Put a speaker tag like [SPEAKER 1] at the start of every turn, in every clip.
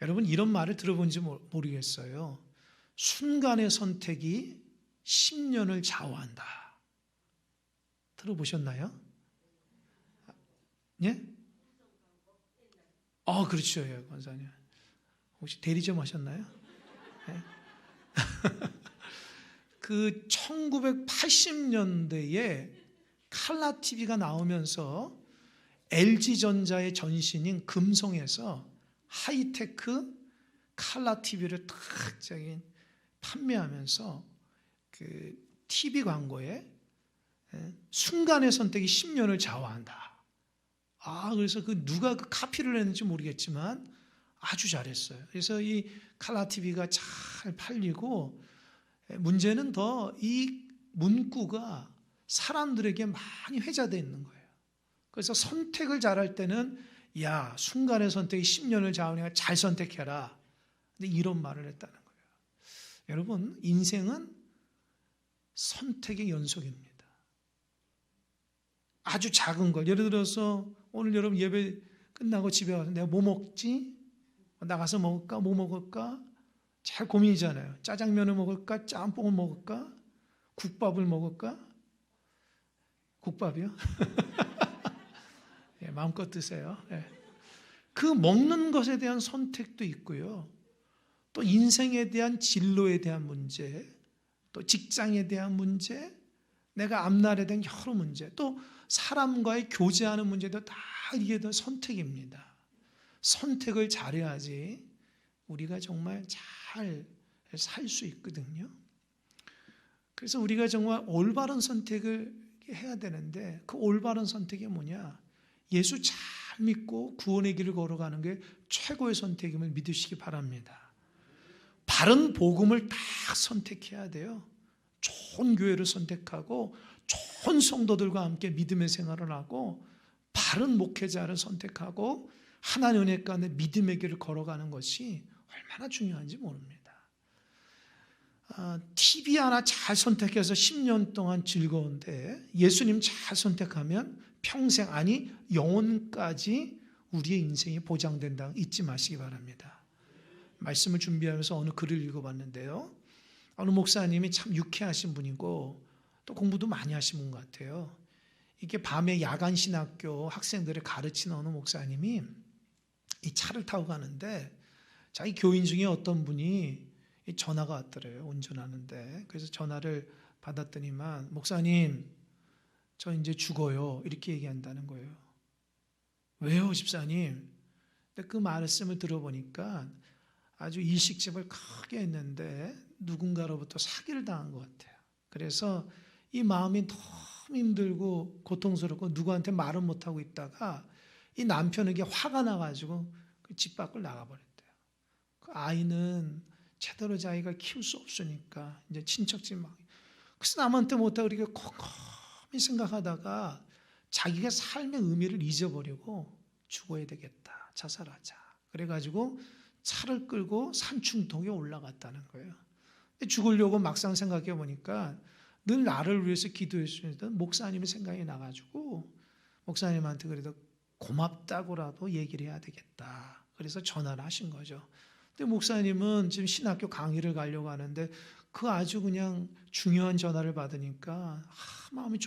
[SPEAKER 1] 여러분 이런 말을 들어본지 모르겠어요. 순간의 선택이 10년을 좌우한다. 들어보셨나요? 예? 그렇죠. 예, 권사님. 혹시 대리점 하셨나요? 예? 그 1980년대에 칼라 TV가 나오면서 LG전자의 전신인 금성에서 하이테크 칼라 TV를 탁 판매하면서 그 TV 광고에 순간의 선택이 10년을 좌우한다. 그래서 누가 그 카피를 했는지 모르겠지만 아주 잘했어요. 그래서 이 칼라 TV가 잘 팔리고, 문제는 더 이 문구가 사람들에게 많이 회자되어 있는 거예요. 그래서 선택을 잘할 때는 야, 순간의 선택이 10년을 좌우하니까 잘 선택해라. 근데 이런 말을 했다는 거예요. 여러분, 인생은 선택의 연속입니다. 아주 작은 걸, 예를 들어서 오늘 여러분 예배 끝나고 집에 가서 내가 뭐 먹지? 나가서 먹을까? 뭐 먹을까? 잘 고민이잖아요. 짜장면을 먹을까? 짬뽕을 먹을까? 국밥을 먹을까? 국밥이요? 예, 마음껏 드세요. 예. 그 먹는 것에 대한 선택도 있고요. 또 인생에 대한 진로에 대한 문제, 또 직장에 대한 문제, 내가 앞날에 대한 여러 문제, 또 사람과의 교제하는 문제도 다 이게 다 선택입니다. 선택을 잘해야지 우리가 정말 잘 살 수 있거든요. 그래서 우리가 정말 올바른 선택을 해야 되는데, 그 올바른 선택이 뭐냐? 예수 잘 믿고 구원의 길을 걸어가는 게 최고의 선택임을 믿으시기 바랍니다. 바른 복음을 다 선택해야 돼요. 좋은 교회를 선택하고 좋은 성도들과 함께 믿음의 생활을 하고 바른 목회자를 선택하고 하나님 은혜 가운데 믿음의 길을 걸어가는 것이 얼마나 중요한지 모릅니다. TV 하나 잘 선택해서 10년 동안 즐거운데 예수님 잘 선택하면 평생, 아니 영혼까지 우리의 인생이 보장된다. 잊지 마시기 바랍니다. 말씀을 준비하면서 어느 글을 읽어봤는데요, 어느 목사님이 참 유쾌하신 분이고 또 공부도 많이 하신 분 같아요. 이게 밤에 야간 신학교 학생들을 가르치는 어느 목사님이 이 차를 타고 가는데 자기 교인 중에 어떤 분이 전화가 왔더래요. 운전하는데. 그래서 전화를 받았더니만 목사님, 저 이제 죽어요. 이렇게 얘기한다는 거예요. 왜요, 집사님? 근데 그 말씀을 들어보니까 아주 일식집을 크게 했는데 누군가로부터 사기를 당한 것 같아요. 그래서 이 마음이 너무 힘들고 고통스럽고 누구한테 말은 못하고 있다가 이 남편에게 화가 나가지고 그 집 밖을 나가버렸대요. 그 아이는 제대로 자기가 키울 수 없으니까 이제 친척집 막, 그래서 남한테 못하고 이렇게 곰곰이 생각하다가 자기가 삶의 의미를 잊어버리고 죽어야 되겠다, 자살하자. 그래가지고 차를 끌고 산중턱에 올라갔다는 거예요. 죽으려고 막상 생각해 보니까 늘 나를 위해서 기도해 주시던 목사님의 생각이 나가지고 목사님한테 그래도 고맙다고라도 얘기를 해야 되겠다. 그래서 전화를 하신 거죠. 근데 목사님은 지금 신학교 강의를 가려고 하는데 그 아주 그냥 중요한 전화를 받으니까 마음이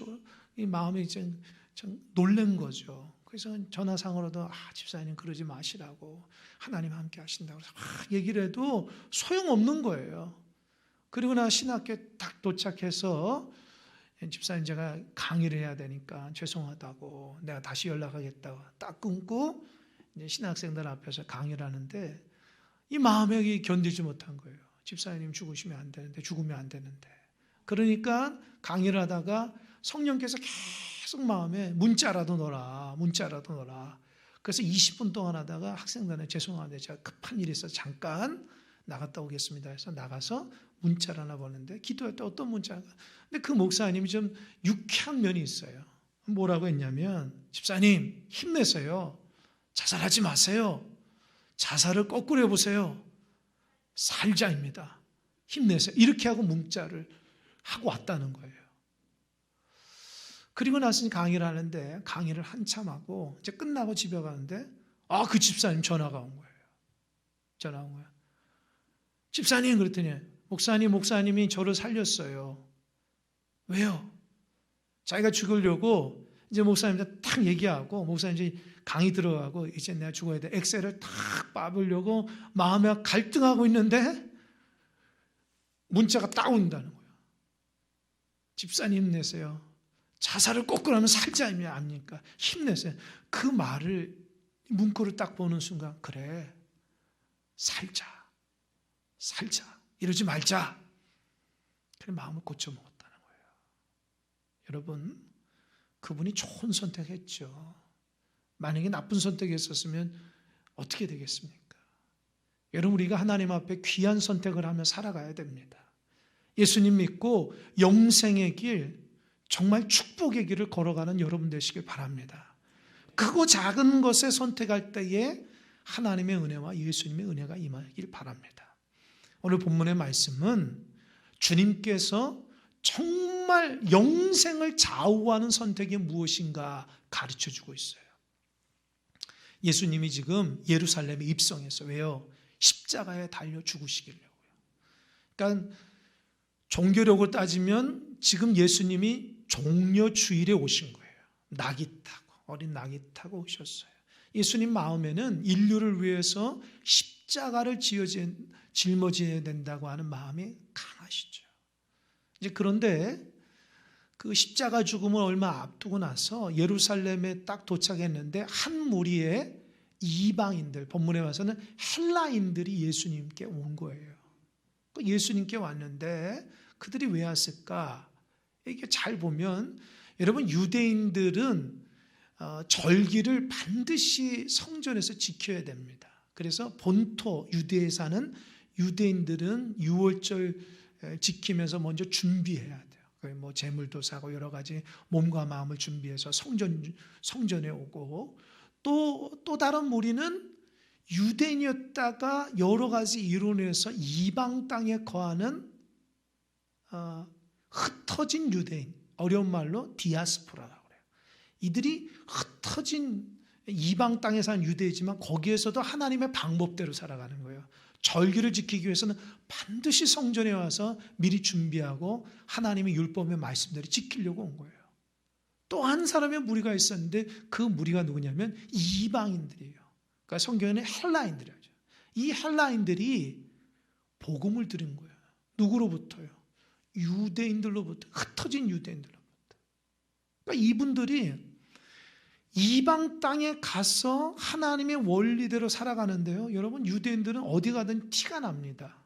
[SPEAKER 1] 좀 놀란 거죠. 그래서 전화상으로도 집사님 그러지 마시라고, 하나님 함께 하신다고 얘기를 해도 소용없는 거예요. 그리고 나 신학교에 딱 도착해서 집사님 제가 강의를 해야 되니까 죄송하다고, 내가 다시 연락하겠다고 딱 끊고 이제 신학생들 앞에서 강의를 하는데 이 마음에 견디지 못한 거예요. 집사님 죽으면 안 되는데. 그러니까 강의를 하다가 성령께서 계속 마음에 문자라도 넣어라. 그래서 20분 동안 하다가 학생들한테 죄송한데 제가 급한 일이 있어서 잠깐 나갔다 오겠습니다 해서 나가서 문자를 하나 보는데, 기도할 때 어떤 문자가, 근데 그 목사님이 좀 유쾌한 면이 있어요. 뭐라고 했냐면, 집사님 힘내세요. 자살하지 마세요. 자살을 거꾸로 해보세요. 살자입니다. 힘내세요. 이렇게 하고 문자를 하고 왔다는 거예요. 그리고 나서 강의를 하는데 강의를 한참 하고 이제 끝나고 집에 가는데 그 집사님 전화가 온 거예요. 전화 온 거야. 집사님 그랬더니 목사님이 저를 살렸어요. 왜요? 자기가 죽으려고 이제 목사님한테 탁 얘기하고 목사님 이제 강의 들어가고 이제 내가 죽어야 돼. 엑셀을 탁 밟으려고 마음에 갈등하고 있는데 문자가 딱 온다는 거예요. 집사님 힘내세요. 자살을 꺾으라면 살자 아닙니까? 힘내세요. 그 말을 문구를 딱 보는 순간 그래 살자 이러지 말자. 그래 마음을 고쳐먹었다는 거예요. 여러분 그분이 좋은 선택했죠. 만약에 나쁜 선택했었으면 어떻게 되겠습니까? 여러분 우리가 하나님 앞에 귀한 선택을 하며 살아가야 됩니다. 예수님 믿고 영생의 길, 정말 축복의 길을 걸어가는 여러분 되시길 바랍니다. 크고 작은 것에 선택할 때에 하나님의 은혜와 예수님의 은혜가 임하길 바랍니다. 오늘 본문의 말씀은 주님께서 정말 영생을 좌우하는 선택이 무엇인가 가르쳐주고 있어요. 예수님이 지금 예루살렘에 입성해서 왜요? 십자가에 달려 죽으시기려고요. 그러니까 종교력을 따지면 지금 예수님이 종려주일에 오신 거예요. 낙이 타고 어린 낙이 타고 오셨어요. 예수님 마음에는 인류를 위해서 십자가를 짊어져야 된다고 하는 마음이 강하시죠. 이제 그런데 그 십자가 죽음을 얼마 앞두고 나서 예루살렘에 딱 도착했는데 한 무리의 이방인들, 본문에 와서는 헬라인들이 예수님께 온 거예요. 예수님께 왔는데 그들이 왜 왔을까? 이게 잘 보면 여러분 유대인들은 절기를 반드시 성전에서 지켜야 됩니다. 그래서 본토 유대에 사는 유대인들은 유월절 지키면서 먼저 준비해야 돼요. 뭐 재물도 사고 여러 가지 몸과 마음을 준비해서 성전에 오고 또 다른 무리는 유대인이었다가 여러 가지 이론에서 이방 땅에 거하는 흩어진 유대인, 어려운 말로 디아스포라라고 그래요. 이들이 흩어진 이방 땅에 사는 유대이지만 거기에서도 하나님의 방법대로 살아가는 거예요. 절기를 지키기 위해서는 반드시 성전에 와서 미리 준비하고 하나님의 율법의 말씀대로 지키려고 온 거예요. 또 한 사람의 무리가 있었는데 그 무리가 누구냐면 이방인들이에요. 그러니까 성경에는 헬라인들이죠. 이 헬라인들이 복음을 들은 거예요. 누구로부터요? 유대인들로부터, 흩어진 유대인들로부터. 그러니까 이분들이 이방 땅에 가서 하나님의 원리대로 살아가는데요. 여러분 유대인들은 어디 가든 티가 납니다.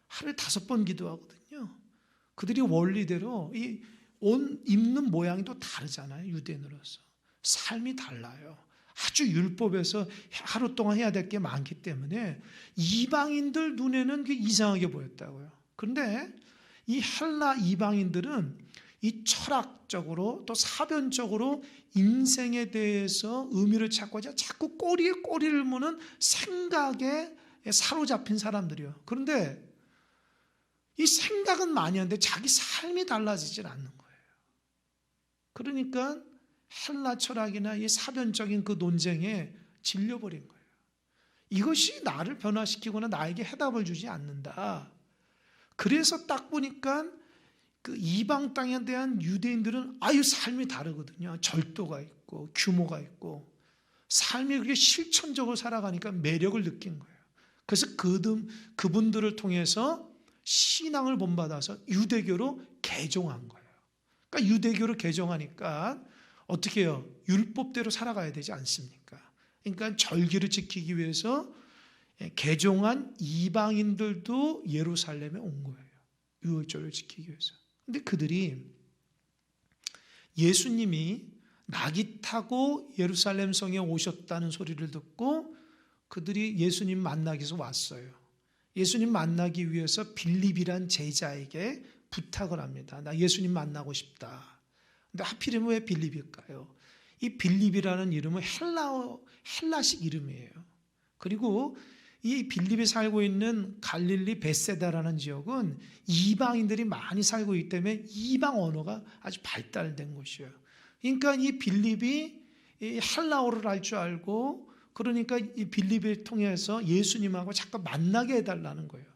[SPEAKER 1] 하루에 5번 기도하거든요. 그들이 원리대로 옷 입는 모양이 또 다르잖아요. 유대인으로서. 삶이 달라요. 아주 율법에서 하루 동안 해야 될 게 많기 때문에 이방인들 눈에는 그게 이상하게 보였다고요. 그런데 이 헬라 이방인들은 이 철학적으로 또 사변적으로 인생에 대해서 의미를 찾고 자꾸 꼬리에 꼬리를 무는 생각에 사로잡힌 사람들이요. 그런데 이 생각은 많이 하는데 자기 삶이 달라지질 않는 거예요. 그러니까 헬라 철학이나 이 사변적인 그 논쟁에 질려버린 거예요. 이것이 나를 변화시키거나 나에게 해답을 주지 않는다. 그래서 딱 보니까 그 이방 땅에 대한 유대인들은 아유 삶이 다르거든요. 절도가 있고 규모가 있고 삶이 그렇게 실천적으로 살아가니까 매력을 느낀 거예요. 그래서 그분들을 통해서 신앙을 본받아서 유대교로 개종한 거예요. 그러니까 유대교로 개종하니까 어떻게 해요? 율법대로 살아가야 되지 않습니까? 그러니까 절기를 지키기 위해서 개종한 이방인들도 예루살렘에 온 거예요. 유월절을 지키기 위해서. 근데 그들이 예수님이 낙이 타고 예루살렘 성에 오셨다는 소리를 듣고 그들이 예수님 만나기 위해서 왔어요. 예수님 만나기 위해서 빌립이란 제자에게 부탁을 합니다. 나 예수님 만나고 싶다. 근데 하필이면 왜 빌립일까요? 이 빌립이라는 이름은 헬라식 이름이에요. 그리고 이 빌립이 살고 있는 갈릴리 베세다라는 지역은 이방인들이 많이 살고 있기 때문에 이방 언어가 아주 발달된 곳이에요. 그러니까 이 빌립이 헬라어를 할 줄 알고 그러니까 이 빌립을 통해서 예수님하고 자꾸 만나게 해달라는 거예요.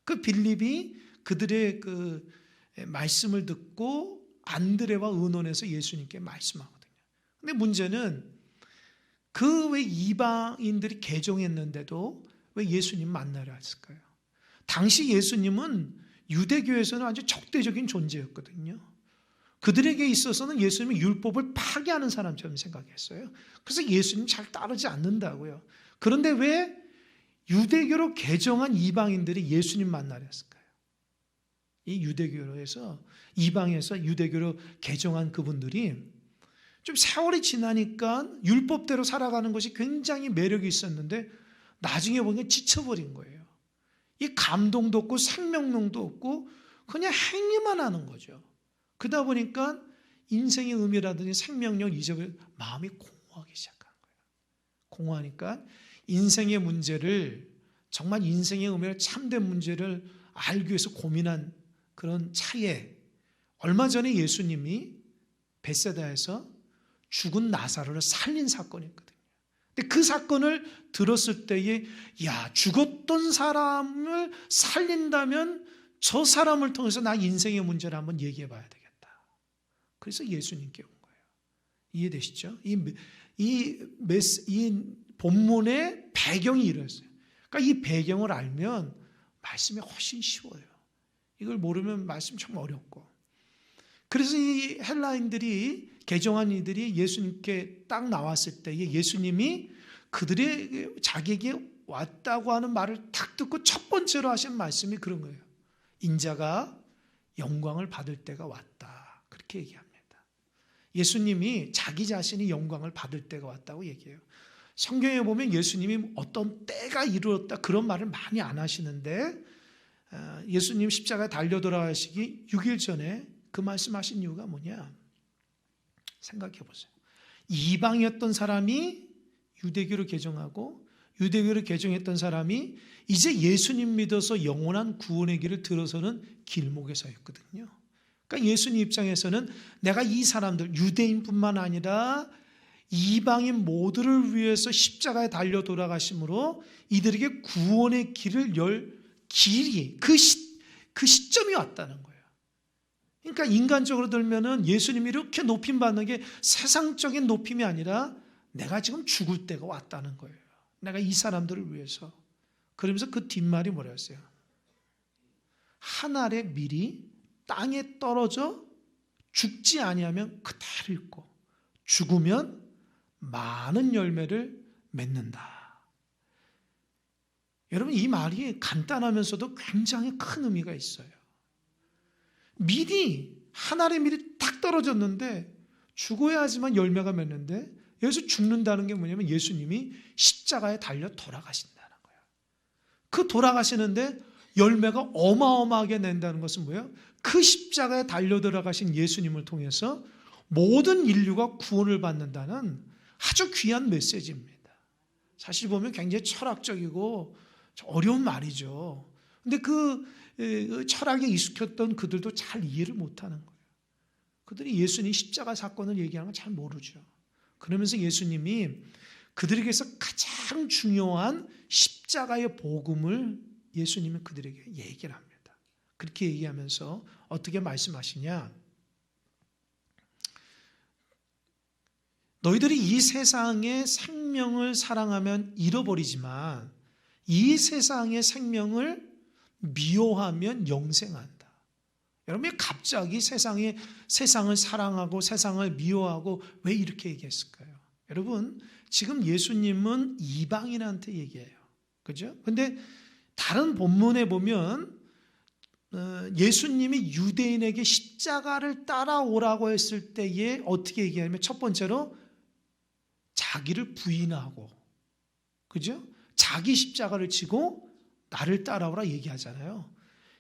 [SPEAKER 1] 그 빌립이 그들의 그 말씀을 듣고 안드레와 의논해서 예수님께 말씀하거든요. 근데 문제는 그 왜 이방인들이 개종했는데도 왜 예수님 만나려 했을까요? 당시 예수님은 유대교에서는 아주 적대적인 존재였거든요. 그들에게 있어서는 예수님이 율법을 파괴하는 사람처럼 생각했어요. 그래서 예수님 잘 따르지 않는다고요. 그런데 왜 유대교로 개종한 이방인들이 예수님 만나려 했을까요? 이 유대교에서 이방에서 유대교로 개종한 그분들이 좀 세월이 지나니까 율법대로 살아가는 것이 굉장히 매력이 있었는데 나중에 보니까 지쳐버린 거예요. 이 감동도 없고 생명력도 없고 그냥 행위만 하는 거죠. 그러다 보니까 인생의 의미라든지 생명력 잊어버려 마음이 공허하기 시작한 거예요. 공허하니까 인생의 문제를 정말 인생의 의미를 참된 문제를 알기 위해서 고민한 그런 차에 얼마 전에 예수님이 벳세다에서 죽은 나사로를 살린 사건이 있거든요. 근데 그 사건을 들었을 때에 죽었던 사람을 살린다면 저 사람을 통해서 나 인생의 문제를 한번 얘기해 봐야 되겠다. 그래서 예수님께 온 거예요. 이해되시죠? 이 본문의 배경이 이랬어요. 그러니까 이 배경을 알면 말씀이 훨씬 쉬워요. 이걸 모르면 말씀 참 어렵고. 그래서 이 헬라인들이 개종한 이들이 예수님께 딱 나왔을 때에 예수님이 그들의 자기에게 왔다고 하는 말을 딱 듣고 첫 번째로 하신 말씀이 그런 거예요. 인자가 영광을 받을 때가 왔다. 그렇게 얘기합니다. 예수님이 자기 자신이 영광을 받을 때가 왔다고 얘기해요. 성경에 보면 예수님이 어떤 때가 이르렀다 그런 말을 많이 안 하시는데 예수님 십자가에 달려 돌아가시기 6일 전에 그 말씀하신 이유가 뭐냐? 생각해 보세요. 이방이었던 사람이 유대교로 개종하고 유대교로 개종했던 사람이 이제 예수님 믿어서 영원한 구원의 길을 들어서는 길목에 서 있거든요. 그러니까 예수님 입장에서는 내가 이 사람들 유대인뿐만 아니라 이방인 모두를 위해서 십자가에 달려 돌아가심으로 이들에게 구원의 길을 열 길이 그 시점이 왔다는 거예요. 그러니까 인간적으로 들면은 예수님이 이렇게 높임 받는 게 세상적인 높임이 아니라 내가 지금 죽을 때가 왔다는 거예요. 내가 이 사람들을 위해서. 그러면서 그 뒷말이 뭐랬어요? 한 알의 밀이 땅에 떨어져 죽지 아니하면 그대로 있고 죽으면 많은 열매를 맺는다. 여러분 이 말이 간단하면서도 굉장히 큰 의미가 있어요. 밀이 한 알의 밀이 딱 떨어졌는데 죽어야지만 열매가 맺는데 여기서 죽는다는 게 뭐냐면 예수님이 십자가에 달려 돌아가신다는 거예요. 그 돌아가시는데 열매가 어마어마하게 낸다는 것은 뭐예요? 그 십자가에 달려 돌아가신 예수님을 통해서 모든 인류가 구원을 받는다는 아주 귀한 메시지입니다. 사실 보면 굉장히 철학적이고 어려운 말이죠. 근데 그 철학에 익숙했던 그들도 잘 이해를 못하는 거예요. 그들이 예수님 십자가 사건을 얘기하는 건 잘 모르죠. 그러면서 예수님이 그들에게서 가장 중요한 십자가의 복음을 예수님은 그들에게 얘기를 합니다. 그렇게 얘기하면서 어떻게 말씀하시냐? 너희들이 이 세상의 생명을 사랑하면 잃어버리지만 이 세상의 생명을 미워하면 영생한다. 여러분 갑자기 세상을 사랑하고 세상을 미워하고 왜 이렇게 얘기했을까요? 여러분 지금 예수님은 이방인한테 얘기해요. 그죠? 근데 다른 본문에 보면 예수님이 유대인에게 십자가를 따라오라고 했을 때에 어떻게 얘기하냐면 첫 번째로 자기를 부인하고 그죠? 자기 십자가를 지고 나를 따라오라 얘기하잖아요.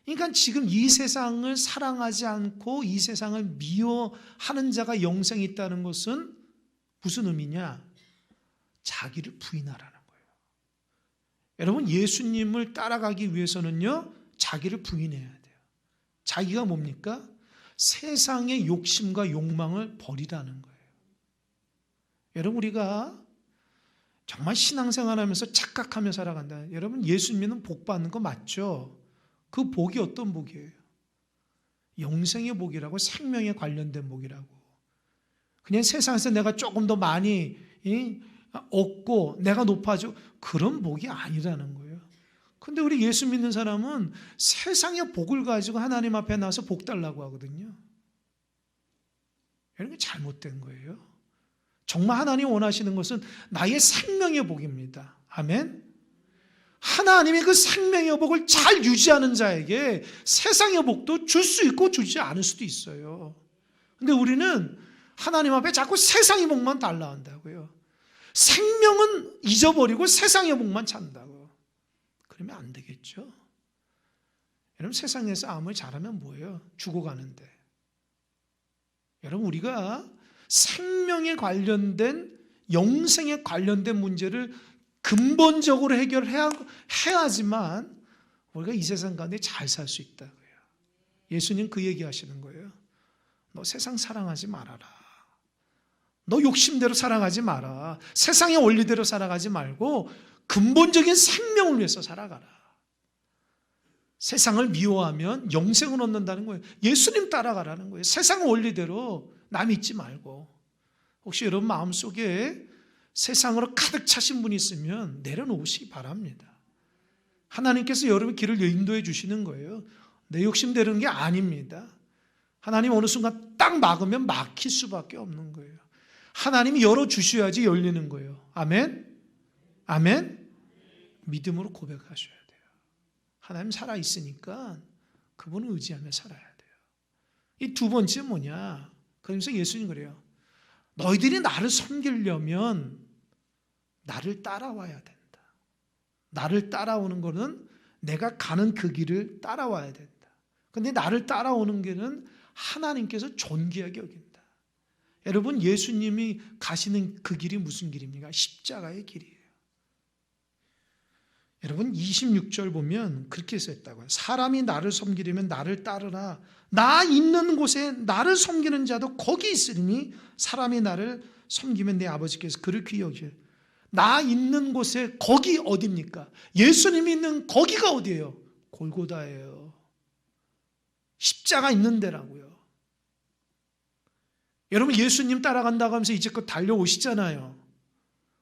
[SPEAKER 1] 그러니까 지금 이 세상을 사랑하지 않고 이 세상을 미워하는 자가 영생이 있다는 것은 무슨 의미냐? 자기를 부인하라는 거예요. 여러분 예수님을 따라가기 위해서는요 자기를 부인해야 돼요. 자기가 뭡니까? 세상의 욕심과 욕망을 버리라는 거예요. 여러분 우리가 정말 신앙생활하면서 착각하며 살아간다. 여러분, 예수 믿는 복 받는 거 맞죠? 그 복이 어떤 복이에요? 영생의 복이라고, 생명에 관련된 복이라고. 그냥 세상에서 내가 조금 더 많이 얻고 내가 높아지고 그런 복이 아니라는 거예요. 근데 우리 예수 믿는 사람은 세상의 복을 가지고 하나님 앞에 나와서 복 달라고 하거든요. 이런 게 잘못된 거예요. 정말 하나님 원하시는 것은 나의 생명의 복입니다. 아멘. 하나님이 그 생명의 복을 잘 유지하는 자에게 세상의 복도 줄 수 있고 주지 않을 수도 있어요. 근데 우리는 하나님 앞에 자꾸 세상의 복만 달라 한다고요. 생명은 잊어버리고 세상의 복만 찾는다고. 그러면 안 되겠죠. 여러분, 세상에서 아무리 잘하면 뭐예요? 죽어가는데. 여러분, 우리가 생명에 관련된, 영생에 관련된 문제를 근본적으로 해야지만 우리가 이 세상 가운데 잘 살 수 있다고요. 예수님 그 얘기 하시는 거예요. 너 세상 사랑하지 말아라. 너 욕심대로 살아가지 마라. 세상의 원리대로 살아가지 말고 근본적인 생명을 위해서 살아가라. 세상을 미워하면 영생을 얻는다는 거예요. 예수님 따라가라는 거예요. 세상 원리대로 남 믿지 말고. 혹시 여러분 마음속에 세상으로 가득 차신 분이 있으면 내려놓으시기 바랍니다. 하나님께서 여러분 길을 인도해 주시는 거예요. 내 욕심대로는 게 아닙니다. 하나님 어느 순간 딱 막으면 막힐 수밖에 없는 거예요. 하나님이 열어주셔야지 열리는 거예요. 아멘? 아멘? 믿음으로 고백하셔야 돼요. 하나님 살아있으니까 그분을 의지하며 살아야 돼요. 이 두 번째 뭐냐? 그러면서 예수님 그래요. 너희들이 나를 섬기려면 나를 따라와야 된다. 나를 따라오는 거는 내가 가는 그 길을 따라와야 된다. 근데 나를 따라오는 길은 하나님께서 존귀하게 여긴다. 여러분, 예수님이 가시는 그 길이 무슨 길입니까? 십자가의 길이에요. 여러분, 26절 보면 그렇게 써있다고요. 사람이 나를 섬기려면 나를 따르라. 나 있는 곳에 나를 섬기는 자도 거기 있으니 사람이 나를 섬기면 내 아버지께서 그를 귀히 여기실. 나 있는 곳에 거기 어디입니까? 예수님이 있는 거기가 어디예요? 골고다예요. 십자가 있는 데라고요. 여러분, 예수님 따라간다고 하면서 이제껏 달려오시잖아요.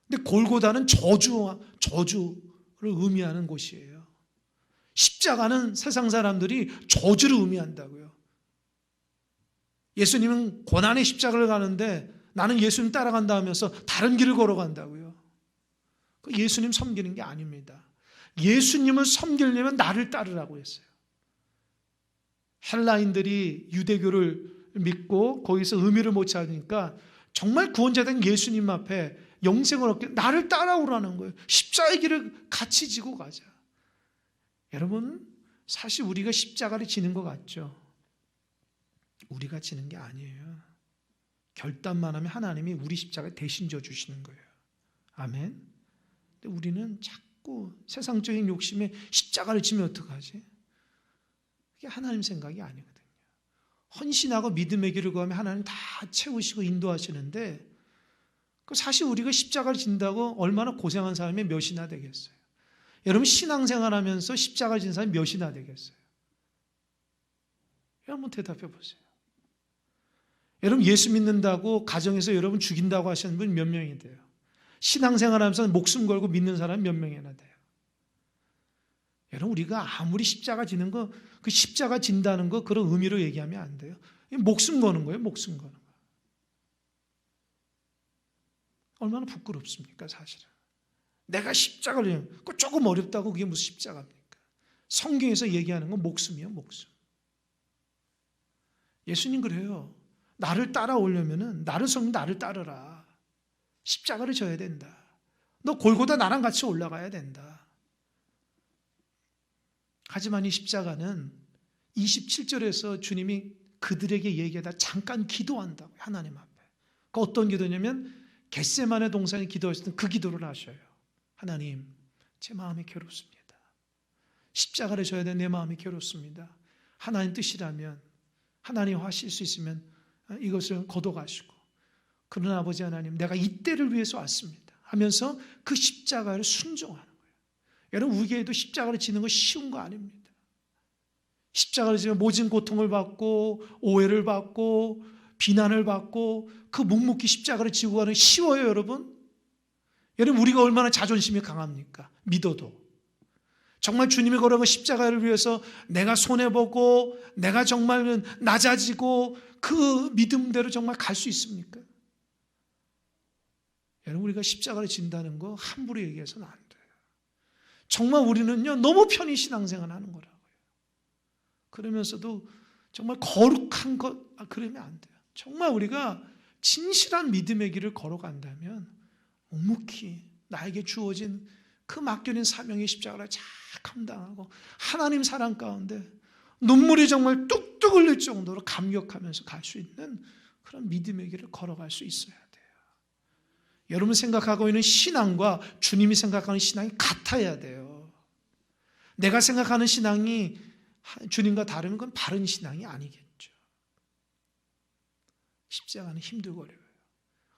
[SPEAKER 1] 근데 골고다는 저주를 의미하는 곳이에요. 십자가는 세상 사람들이 저주를 의미한다고요. 예수님은 고난의 십자가를 가는데 나는 예수님 따라간다 하면서 다른 길을 걸어간다고요. 예수님 섬기는 게 아닙니다. 예수님을 섬기려면 나를 따르라고 했어요. 헬라인들이 유대교를 믿고 거기서 의미를 못 찾으니까 정말 구원자된 예수님 앞에 영생을 얻게 나를 따라오라는 거예요. 십자가의 길을 같이 지고 가자. 여러분, 사실 우리가 십자가를 지는 것 같죠? 우리가 지는 게 아니에요. 결단만 하면 하나님이 우리 십자가를 대신 져주시는 거예요. 아멘. 근데 우리는 자꾸 세상적인 욕심에 십자가를 지면 어떡하지? 그게 하나님 생각이 아니거든요. 헌신하고 믿음의 길을 구하면 하나님 다 채우시고 인도하시는데 사실 우리가 십자가를 진다고 얼마나 고생한 사람이 몇이나 되겠어요? 여러분, 신앙생활하면서 십자가를 진 사람이 몇이나 되겠어요? 한번 대답해 보세요. 여러분, 예수 믿는다고 가정에서 여러분 죽인다고 하시는 분 몇 명이 돼요? 신앙생활하면서 목숨 걸고 믿는 사람 몇 명이나 돼요? 여러분, 우리가 아무리 십자가 지는 거, 그 십자가 진다는 거 그런 의미로 얘기하면 안 돼요. 목숨 거는 거예요, 목숨 거는 거. 얼마나 부끄럽습니까, 사실은. 내가 십자가를, 그 조금 어렵다고 그게 무슨 십자가입니까? 성경에서 얘기하는 건 목숨이에요, 목숨. 예수님 그래요. 나를 따라오려면은 나를 섬기면 나를 따르라. 십자가를 져야 된다. 너 골고다 나랑 같이 올라가야 된다. 하지만 이 십자가는 27절에서 주님이 그들에게 얘기하다 잠깐 기도한다고요. 하나님 앞에. 그 어떤 기도냐면 겟세마네 동산에 기도하실 때 그 기도를 하셔요. 하나님, 제 마음이 괴롭습니다. 십자가를 져야 되는 내 마음이 괴롭습니다. 하나님 뜻이라면, 하나님 하실 수 있으면 이것을 거둬가시고, 그러나 아버지 하나님, 내가 이때를 위해서 왔습니다. 하면서 그 십자가를 순종하는 거예요. 여러분, 우리에게도 십자가를 지는 거 쉬운 거 아닙니다. 십자가를 지면 모진 고통을 받고 오해를 받고 비난을 받고 그 묵묵히 십자가를 지고 가는 게 쉬워요, 여러분? 여러분, 우리가 얼마나 자존심이 강합니까? 믿어도. 정말 주님이 걸어간 십자가를 위해서 내가 손해보고 내가 정말 낮아지고 그 믿음대로 정말 갈 수 있습니까? 여러분, 우리가 십자가를 진다는 거 함부로 얘기해서는 안 돼요. 정말 우리는요, 너무 편히 신앙생활 하는 거라고요. 그러면서도 정말 거룩한 것, 그러면 안 돼요. 정말 우리가 진실한 믿음의 길을 걸어간다면 묵묵히 나에게 주어진 그 맡겨진 사명의 십자가를 잘 감당하고 하나님 사랑 가운데 눈물이 정말 뚝뚝 흘릴 정도로 감격하면서 갈 수 있는 그런 믿음의 길을 걸어갈 수 있어야 돼요. 여러분 생각하고 있는 신앙과 주님이 생각하는 신앙이 같아야 돼요. 내가 생각하는 신앙이 주님과 다르면 그건 바른 신앙이 아니겠죠. 십자가는 힘들고 어려워요.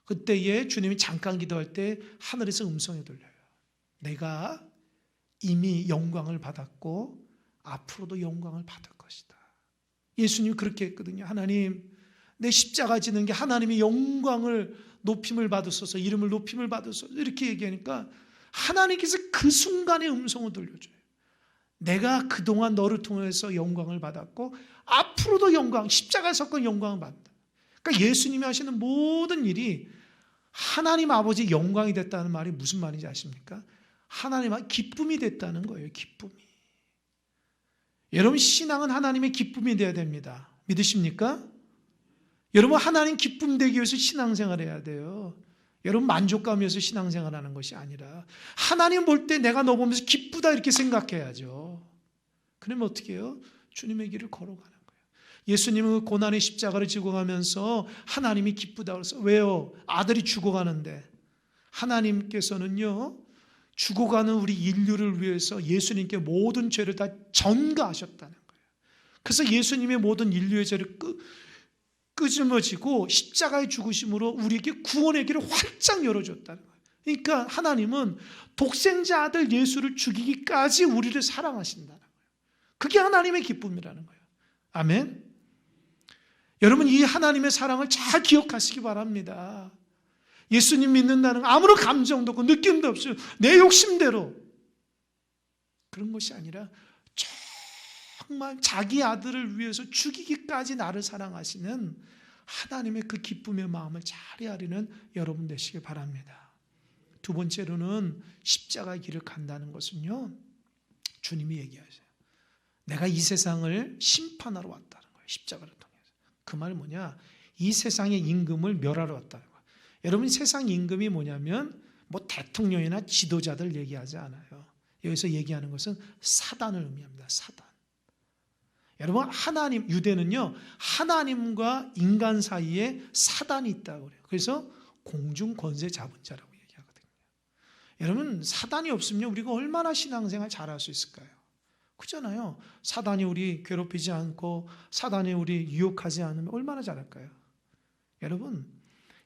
[SPEAKER 1] 그때에 주님이 잠깐 기도할 때 하늘에서 음성이 들려요. 내가 이미 영광을 받았고 앞으로도 영광을 받을 것이다. 예수님이 그렇게 했거든요. 하나님, 내 십자가 지는 게 하나님의 영광을 높임을 받으소서, 이름을 높임을 받으소서, 이렇게 얘기하니까 하나님께서 그 순간에 음성을 들려줘요. 내가 그동안 너를 통해서 영광을 받았고 앞으로도 영광, 십자가 사건 영광을 받는다. 그러니까 예수님이 하시는 모든 일이 하나님 아버지 영광이 됐다는 말이 무슨 말인지 아십니까? 하나님의 기쁨이 됐다는 거예요. 기쁨이. 여러분, 신앙은 하나님의 기쁨이 돼야 됩니다. 믿으십니까? 여러분, 하나님 기쁨 되기 위해서 신앙생활 해야 돼요. 여러분, 만족감에서 신앙생활하는 것이 아니라 하나님 볼 때 내가 너 보면서 기쁘다 이렇게 생각해야죠. 그러면 어떻게 해요? 주님의 길을 걸어가는 거예요. 예수님은 고난의 십자가를 지고 가면서 하나님이 기쁘다 그래서 왜요? 아들이 죽어가는데 하나님께서는요, 죽어가는 우리 인류를 위해서 예수님께 모든 죄를 다 전가하셨다는 거예요. 그래서 예수님의 모든 인류의 죄를 끄집어지고 십자가의 죽으심으로 우리에게 구원의 길을 활짝 열어줬다는 거예요. 그러니까 하나님은 독생자 아들 예수를 죽이기까지 우리를 사랑하신다는 거예요. 그게 하나님의 기쁨이라는 거예요. 아멘. 여러분, 이 하나님의 사랑을 잘 기억하시기 바랍니다. 예수님 믿는다는 거 아무런 감정도 없고 느낌도 없어요. 내 욕심대로. 그런 것이 아니라 정말 자기 아들을 위해서 죽이기까지 나를 사랑하시는 하나님의 그 기쁨의 마음을 잘 헤아리는 여러분 되시길 바랍니다. 두 번째로는 십자가의 길을 간다는 것은요, 주님이 얘기하세요. 내가 이 세상을 심판하러 왔다는 거예요. 십자가를 통해서. 그 말은 뭐냐? 이 세상의 임금을 멸하러 왔다는 거예요. 여러분, 세상 임금이 뭐냐면 뭐 대통령이나 지도자들 얘기하지 않아요. 여기서 얘기하는 것은 사단을 의미합니다. 사단. 여러분, 하나님, 유대는요, 하나님과 인간 사이에 사단이 있다고 그래요. 그래서 공중 권세 잡은 자라고 얘기하거든요. 여러분, 사단이 없으면 우리가 얼마나 신앙생활 잘할 수 있을까요? 그렇잖아요. 사단이 우리 괴롭히지 않고 사단이 우리 유혹하지 않으면 얼마나 잘할까요? 여러분,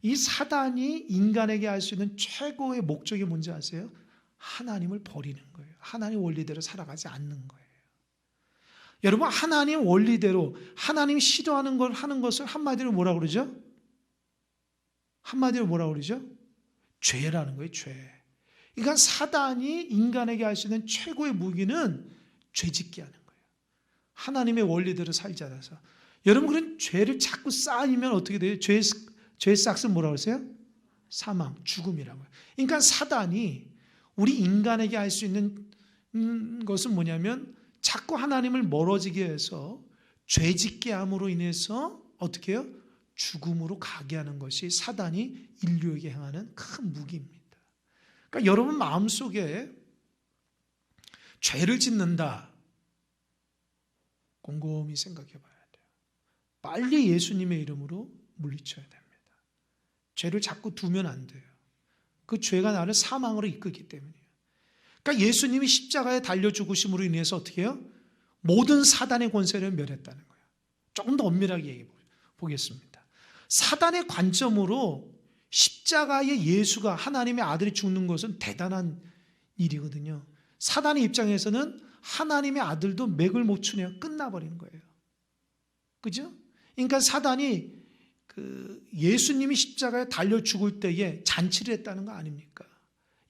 [SPEAKER 1] 이 사단이 인간에게 할 수 있는 최고의 목적이 뭔지 아세요? 하나님을 버리는 거예요. 하나님 원리대로 살아가지 않는 거예요. 여러분, 하나님 원리대로 하나님 싫어하는 걸 하는 것을 한마디로 뭐라고 그러죠? 한마디로 뭐라고 그러죠? 죄라는 거예요. 죄. 그러니까 사단이 인간에게 할 수 있는 최고의 무기는 죄짓게 하는 거예요. 하나님의 원리대로 살지 않아서. 여러분, 그런 죄를 자꾸 쌓이면 어떻게 돼요? 죄의 싹은 뭐라고 그러세요? 사망, 죽음이라고 해요. 그러니까 사단이 우리 인간에게 할 수 있는 것은 뭐냐면 자꾸 하나님을 멀어지게 해서 죄짓게 함으로 인해서 어떻게 해요? 죽음으로 가게 하는 것이 사단이 인류에게 행하는 큰 무기입니다. 그러니까 여러분 마음속에 죄를 짓는다. 곰곰이 생각해 봐야 돼요. 빨리 예수님의 이름으로 물리쳐야 됩니다. 죄를 자꾸 두면 안 돼요. 그 죄가 나를 사망으로 이끌기 때문이에요. 그러니까 예수님이 십자가에 달려 죽으심으로 인해서 어떻게 해요? 모든 사단의 권세를 멸했다는 거예요. 조금 더 엄밀하게 얘기해 보겠습니다. 사단의 관점으로 십자가의 예수가 하나님의 아들이 죽는 것은 대단한 일이거든요. 사단의 입장에서는 하나님의 아들도 맥을 못 추냐 끝나버리는 거예요. 그죠? 그러니까 사단이 예수님이 십자가에 달려 죽을 때에 잔치를 했다는 거 아닙니까?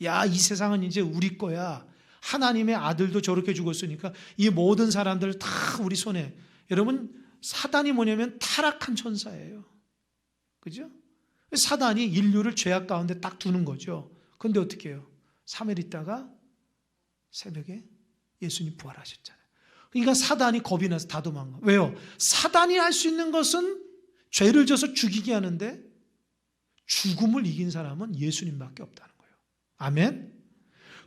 [SPEAKER 1] 야, 이 세상은 이제 우리 거야. 하나님의 아들도 저렇게 죽었으니까 이 모든 사람들 다 우리 손에. 여러분, 사단이 뭐냐면 타락한 천사예요. 그죠? 사단이 인류를 죄악 가운데 딱 두는 거죠. 그런데 어떻게 해요? 3일 있다가 새벽에 예수님 부활하셨잖아요. 그러니까 사단이 겁이 나서 다 도망가. 왜요? 사단이 할 수 있는 것은 죄를 져서 죽이게 하는데 죽음을 이긴 사람은 예수님밖에 없다는 거예요. 아멘?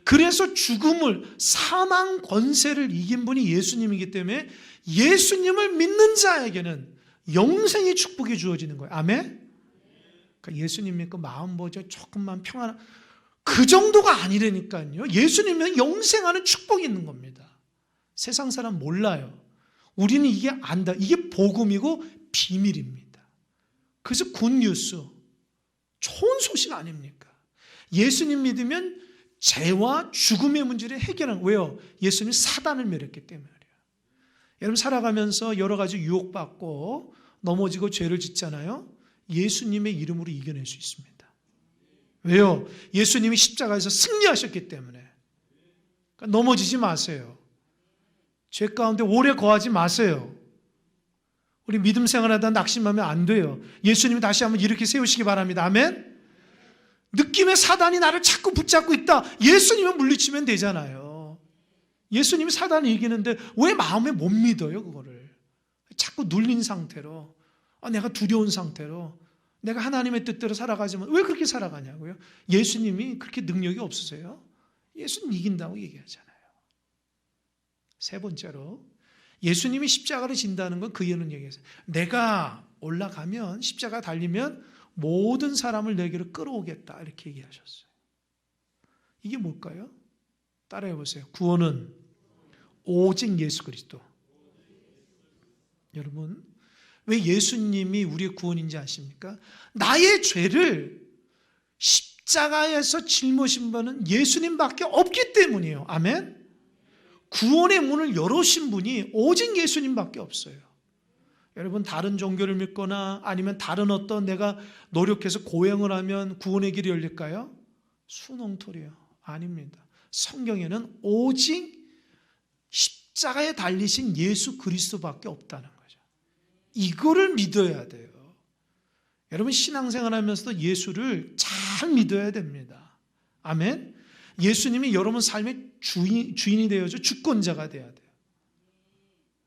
[SPEAKER 1] 그래서 죽음을, 사망 권세를 이긴 분이 예수님이기 때문에 예수님을 믿는 자에게는 영생의 축복이 주어지는 거예요. 아멘? 그러니까 예수님 믿고 마음 보죠. 조금만 평안한 그 정도가 아니라니까요. 예수님은 영생하는 축복이 있는 겁니다. 세상 사람 몰라요. 우리는 이게 안다. 이게 복음이고 비밀입니다. 그래서 굿뉴스, 좋은 소식 아닙니까? 예수님 믿으면 죄와 죽음의 문제를 해결하는 거예요. 왜요? 예수님이 사단을 멸했기 때문이에요. 여러분 살아가면서 여러 가지 유혹받고 넘어지고 죄를 짓잖아요. 예수님의 이름으로 이겨낼 수 있습니다. 왜요? 예수님이 십자가에서 승리하셨기 때문에. 그러니까 넘어지지 마세요. 죄 가운데 오래 거하지 마세요. 우리 믿음 생활하다 낙심하면 안 돼요. 예수님이 다시 한번 이렇게 세우시기 바랍니다. 아멘? 느낌의 사단이 나를 자꾸 붙잡고 있다. 예수님을 물리치면 되잖아요. 예수님이 사단을 이기는데 왜 마음에 못 믿어요, 그거를? 자꾸 눌린 상태로, 내가 두려운 상태로, 내가 하나님의 뜻대로 살아가지만 왜 그렇게 살아가냐고요? 예수님이 그렇게 능력이 없으세요? 예수님 이긴다고 얘기하잖아요. 세 번째로, 예수님이 십자가를 진다는 건 그 이유는 얘기했어요. 내가 올라가면, 십자가 달리면 모든 사람을 내게로 끌어오겠다, 이렇게 얘기하셨어요. 이게 뭘까요? 따라해 보세요. 구원은 오직 예수 그리스도. 여러분, 왜 예수님이 우리의 구원인지 아십니까? 나의 죄를 십자가에서 짊어진 분은 예수님밖에 없기 때문이에요. 아멘? 구원의 문을 열어신 분이 오직 예수님밖에 없어요. 여러분, 다른 종교를 믿거나 아니면 다른 어떤 내가 노력해서 고행을 하면 구원의 길이 열릴까요? 수능토리요. 아닙니다. 성경에는 오직 십자가에 달리신 예수 그리스도밖에 없다는 거죠. 이거를 믿어야 돼요. 여러분, 신앙생활 하면서도 예수를 잘 믿어야 됩니다. 아멘? 예수님이 여러분 삶의 주인이 되어줘, 주권자가 돼야 돼요.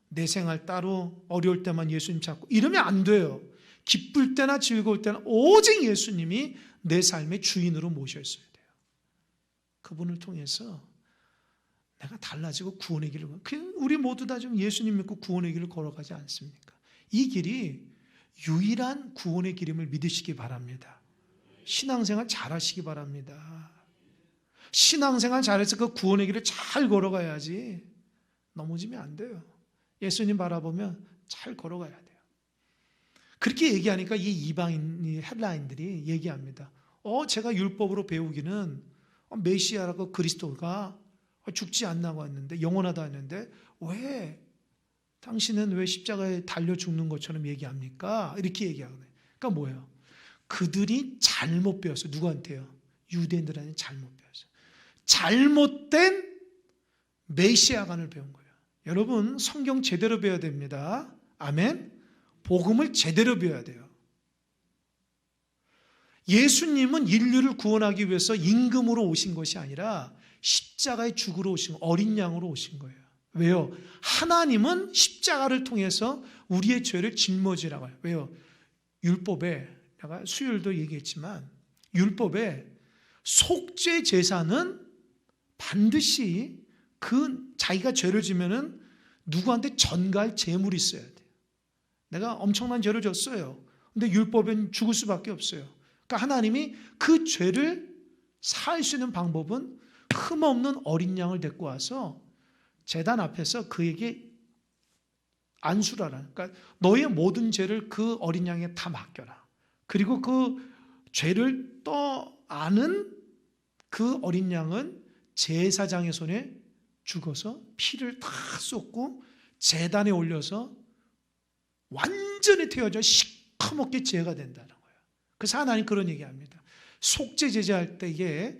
[SPEAKER 1] 내 생활 따로, 어려울 때만 예수님 찾고 이러면 안 돼요. 기쁠 때나 즐거울 때나 오직 예수님이 내 삶의 주인으로 모셨어야 돼요. 그분을 통해서 내가 달라지고 구원의 길을, 우리 모두 다 좀 예수님 믿고 구원의 길을 걸어가지 않습니까? 이 길이 유일한 구원의 길임을 믿으시기 바랍니다. 신앙생활 잘하시기 바랍니다. 신앙생활 잘해서 그 구원의 길을 잘 걸어가야지 넘어지면 안 돼요. 예수님 바라보면 잘 걸어가야 돼요. 그렇게 얘기하니까 이 이방인 헬라인들이 얘기합니다. 제가 율법으로 배우기는 메시아라고 그리스도가 죽지 않나고 했는데, 영원하다 했는데 왜 당신은 왜 십자가에 달려 죽는 것처럼 얘기합니까? 이렇게 얘기하거든요. 그러니까 뭐예요? 그들이 잘못 배웠어요. 누구한테요? 유대인들한테 잘못 배웠어요. 잘못된 메시아관을 배운 거예요. 여러분, 성경 제대로 배워야 됩니다. 아멘? 복음을 제대로 배워야 돼요. 예수님은 인류를 구원하기 위해서 임금으로 오신 것이 아니라 십자가에 죽으러 오신, 어린 양으로 오신 거예요. 왜요? 하나님은 십자가를 통해서 우리의 죄를 짊어지라고 해요. 왜요? 율법에, 내가 수요일도 얘기했지만 율법에 속죄 제사는 반드시 자기가 죄를 지면은 누구한테 전가할 제물이 있어야 돼요. 내가 엄청난 죄를 졌어요. 근데 율법은 죽을 수밖에 없어요. 그러니까 하나님이 그 죄를 사할 수 있는 방법은 흠없는 어린 양을 데리고 와서 제단 앞에서 그에게 안수라라. 그러니까 너의 모든 죄를 그 어린 양에 다 맡겨라. 그리고 그 죄를 아는 그 어린 양은 제사장의 손에 죽어서 피를 다 쏟고 제단에 올려서 완전히 태워져 시커멓게 죄가 된다는 거예요. 그래서 하나님 그런 얘기합니다. 속죄 제사할 때에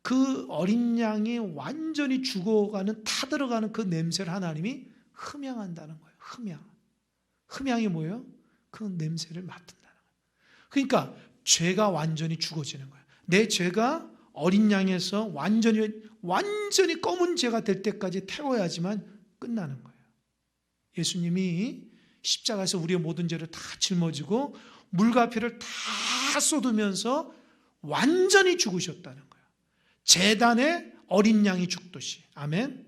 [SPEAKER 1] 그 어린 양이 완전히 죽어가는 타들어가는 그 냄새를 하나님이 흠양한다는 거예요. 흠양이 뭐예요? 그 냄새를 맡는다는 거예요. 그러니까 죄가 완전히 죽어지는 거예요. 내 죄가 어린 양에서 완전히 검은 죄가 될 때까지 태워야지만 끝나는 거예요. 예수님이 십자가에서 우리의 모든 죄를 다 짊어지고 물과 피를 다 쏟으면서 완전히 죽으셨다는 거예요. 제단에 어린 양이 죽듯이. 아멘.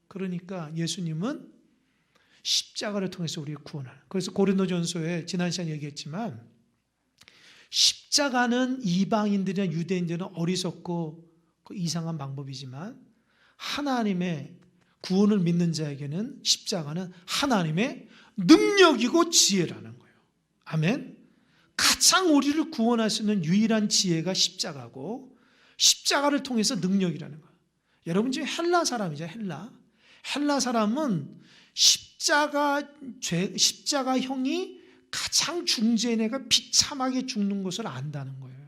[SPEAKER 1] 그러니까 예수님은 십자가를 통해서 우리를 구원하는. 그래서 고린도전서에 지난 시간에 얘기했지만 십자가는 이방인들이나 유대인들은 어리석고 이상한 방법이지만 하나님의 구원을 믿는 자에게는 십자가는 하나님의 능력이고 지혜라는 거예요. 아멘. 가장 우리를 구원할 수 있는 유일한 지혜가 십자가고 십자가를 통해서 능력이라는 거예요. 여러분 지금 헬라 사람이죠. 헬라 사람은 십자가형이 가장 중재인 애가 비참하게 죽는 것을 안다는 거예요.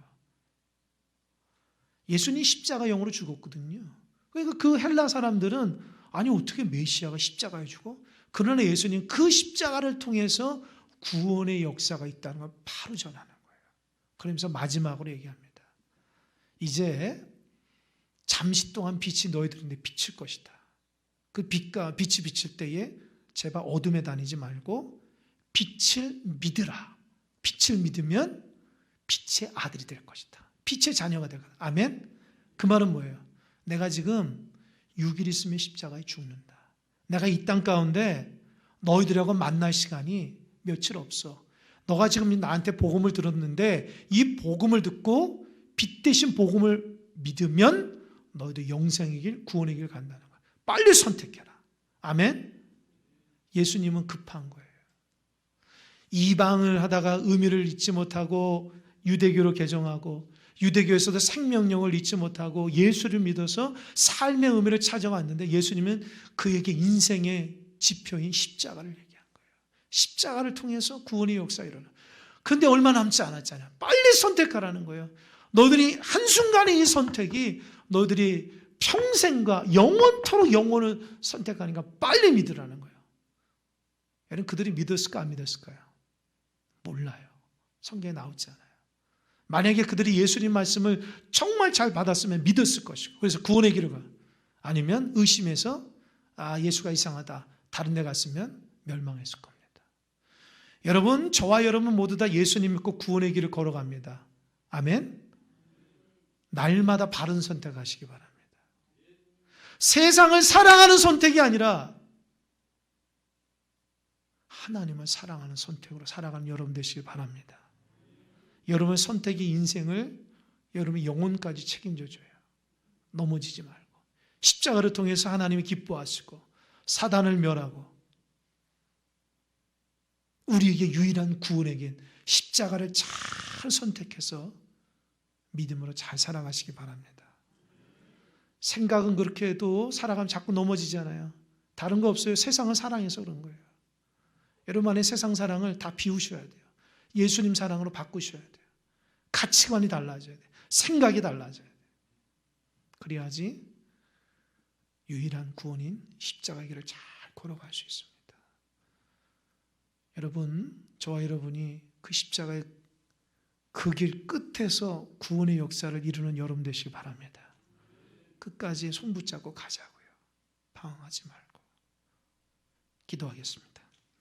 [SPEAKER 1] 예수님이 십자가형으로 죽었거든요. 그러니까 그 헬라 사람들은 아니 어떻게 메시아가 십자가에 죽어? 그러나 예수님 그 십자가를 통해서 구원의 역사가 있다는 걸 바로 전하는 거예요. 그러면서 마지막으로 얘기합니다. 이제 잠시 동안 빛이 너희들인데 비칠 것이다. 그 빛이 비칠 때에 제발 어둠에 다니지 말고 빛을 믿으라. 빛을 믿으면 빛의 아들이 될 것이다. 빛의 자녀가 될 것이다. 아멘? 그 말은 뭐예요? 내가 지금 6일 있으면 십자가에 죽는다. 내가 이 땅 가운데 너희들하고 만날 시간이 며칠 없어. 너가 지금 나한테 복음을 들었는데 이 복음을 듣고 빛 대신 복음을 믿으면 너희들 영생의 길, 구원의 길 간다는 거야. 빨리 선택해라. 아멘? 예수님은 급한 거예요. 이방을 하다가 의미를 잊지 못하고 유대교로 개종하고 유대교에서도 생명력을 잊지 못하고 예수를 믿어서 삶의 의미를 찾아왔는데 예수님은 그에게 인생의 지표인 십자가를 얘기한 거예요. 십자가를 통해서 구원의 역사가 일어나. 그런데 얼마 남지 않았잖아요. 빨리 선택하라는 거예요. 너희들이 한순간의 이 선택이 너희들이 평생과 영원토록 영원을 선택하니까 빨리 믿으라는 거예요. 여러분 그들이 믿었을까 안 믿었을까요? 몰라요. 성경에 나오지 않아요. 만약에 그들이 예수님 말씀을 정말 잘 받았으면 믿었을 것이고 그래서 구원의 길을 가. 아니면 의심해서 예수가 이상하다. 다른 데 갔으면 멸망했을 겁니다. 여러분 저와 여러분 모두 다 예수님 믿고 구원의 길을 걸어갑니다. 아멘. 날마다 바른 선택하시기 바랍니다. 세상을 사랑하는 선택이 아니라 하나님을 사랑하는 선택으로 살아가는 여러분 되시길 바랍니다. 여러분의 선택이 인생을 여러분의 영혼까지 책임져줘요. 넘어지지 말고 십자가를 통해서 하나님이 기뻐하시고 사단을 멸하고 우리에게 유일한 구원의 길 십자가를 잘 선택해서 믿음으로 잘 살아가시기 바랍니다. 생각은 그렇게 해도 살아가면 자꾸 넘어지잖아요. 다른 거 없어요. 세상을 사랑해서 그런 거예요. 여러분 안에 세상 사랑을 다 비우셔야 돼요. 예수님 사랑으로 바꾸셔야 돼요. 가치관이 달라져야 돼요. 생각이 달라져야 돼요. 그래야지 유일한 구원인 십자가의 길을 잘 걸어갈 수 있습니다. 여러분, 저와 여러분이 그 십자가의 그 길 끝에서 구원의 역사를 이루는 여러분 되시기 바랍니다. 끝까지 손 붙잡고 가자고요. 방황하지 말고. 기도하겠습니다.